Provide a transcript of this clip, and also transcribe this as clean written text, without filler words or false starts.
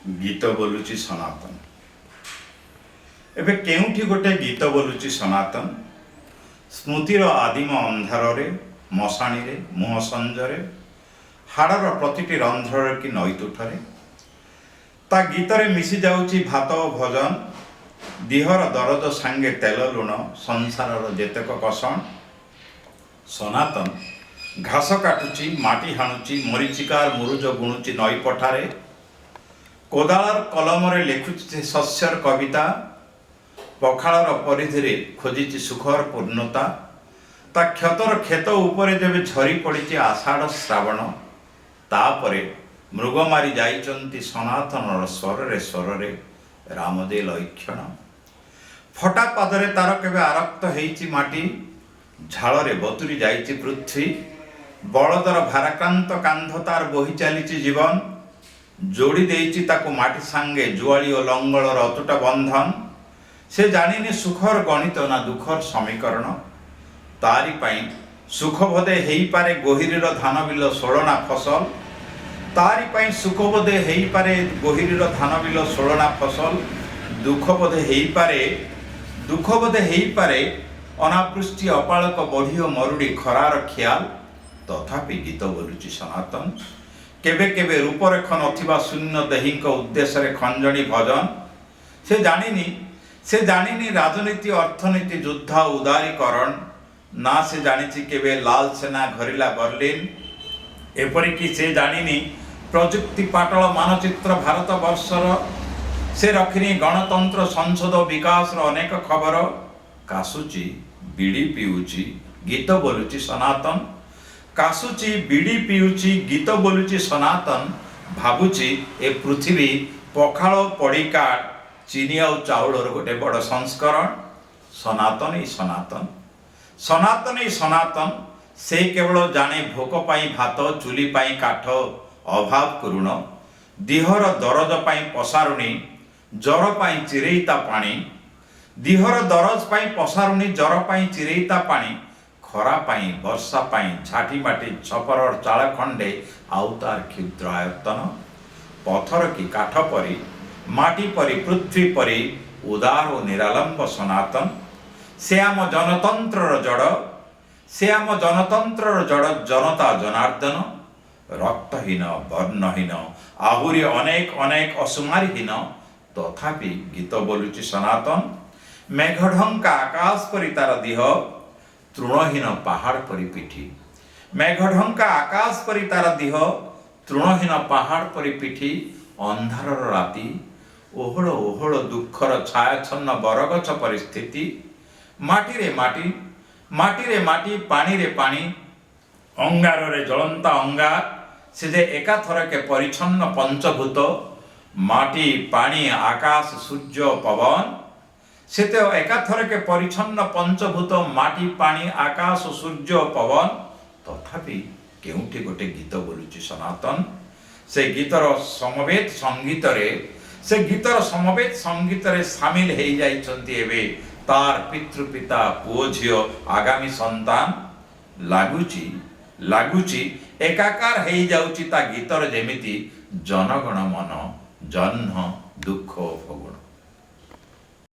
गीत बोलुची सनातन। एबे केउठी गोटे गीत बोलुची सनातन। स्मृतिर आदिम अंधारे मशाणी मुह संजरे हाड़र प्रतिटी रंध्र कि नईतुठरे ता गीतरे मिसी जाउची भात भोजन दिहर दरद सांगे तेल लुण संसारर जेतेक कसण। सनातन घास काटुची माटी हाणुची मरीचिकार मुरुज गुणुची नई पठारे कोदालर कलमरे लेखुची शस्यर कविता पखाड़र परिधि खोजी सुखर पूर्णता ता क्षतर क्षेत उपरे जेबे झरी पड़ी आषाढ़ श्रावण तापरे मृग मारी जाइचंती सनातन स्वरे स्वरे रामदे लक्षण फटा पादरे तार केबे आरक्त हेइची माटी झाड़े बतुरी जाइची पृथ्वी बलदर भाराक्रांत कांध तार बोही चलीची जीवन जोड़ी देइची ताकू माटी सांगे जुआली और लंगलर अतुट बंधन से जानिनी सुखर गणित ना दुखर समीकरण तारी पाई सुख बोधे हेई पारे गोहिरीर धान बिल 16 फसल तारी पाई सुख बोधे हेई पारे गोहिरीर धान बिल 16 फसल दुख बोधे हेई पारे अनापृष्टि अपालक बढ़ी और मरुड़ी खरार ख्याल तथापि गीत बोलुची सनातन। केबे केबे रूपरेख नथिबा शून्य देहीक उद्देश्य खंजणी भजन से जानिनी राजनीति अर्थनीति युद्ध उदारीकरण ना से जानी केबे लाल सेना घरिला बर्लिन एपरिकी से जानिनी प्रजुक्ति पाटल मानचित्र भारत वर्षर से रखिनी गणतंत्र संसद विकास अनेक खबर कासुची बीड़ी पीउची गीत बोलुची सनातन। कासुची बीड़ी पीउची गीत बोलुची सनातन भाबुची ए पृथ्वी पखाड़ पड़िका चीनी आउ चाउलर गोटे बड़ संस्करण सनातन ही सनातन सनातन ही सनातन से केवल जाने भोक पाई भात चुली पाई काठ अभाव करुण दिहर दरज पाई पसारुणी जर पाई चिरेईता पानी दिहर दरज पाई पसारुणी जर पाई चिरेईता पानी खरा पाई वर्षा पाई झाटी माटी छपर चाल खंडे आउ तार क्षुद्र आयतन पथर की काठ परी माटी परी पृथ्वी परी उदार और निरालंब सनातन से आम जनतंत्र जड़ जनता जनार्दन रक्तहीन वर्णहीन आहुरी अनेक अनेक असुमारीहीन तथापि गीत बोलुची सनातन। मेघढंका आकाश परी तार देह तृणहीन पहाड़ परी पिठी मेघढंका आकाश परी तार देह तृणहीन पहाड़ परी पिठी अंधारर राति ओहळ ओहळ दुखर छायाछन्न बरगछ परिस्थिति माटी रे माटी पानी रे पानी अंगार रे जलंता अंगार से जे एकाथर के परिच्छन्न पंचभूत माटी पानी आकाश सूर्य पवन से तो एकाथर के परिच्छन्न पंचभूत माटी पानी आकाश सूर्य पवन तथापि केउठी गोटे गीत बोलुची सनातन। से गीतर समवेत संगीत रे सामिल हेई जाइछन्ती एबे तार पितृपिता पुओ झियो आगामी संतान लागुची एकाकार हेई जाउची ता गीतर जेमिति जनगण मन जन्म दुख फगुण।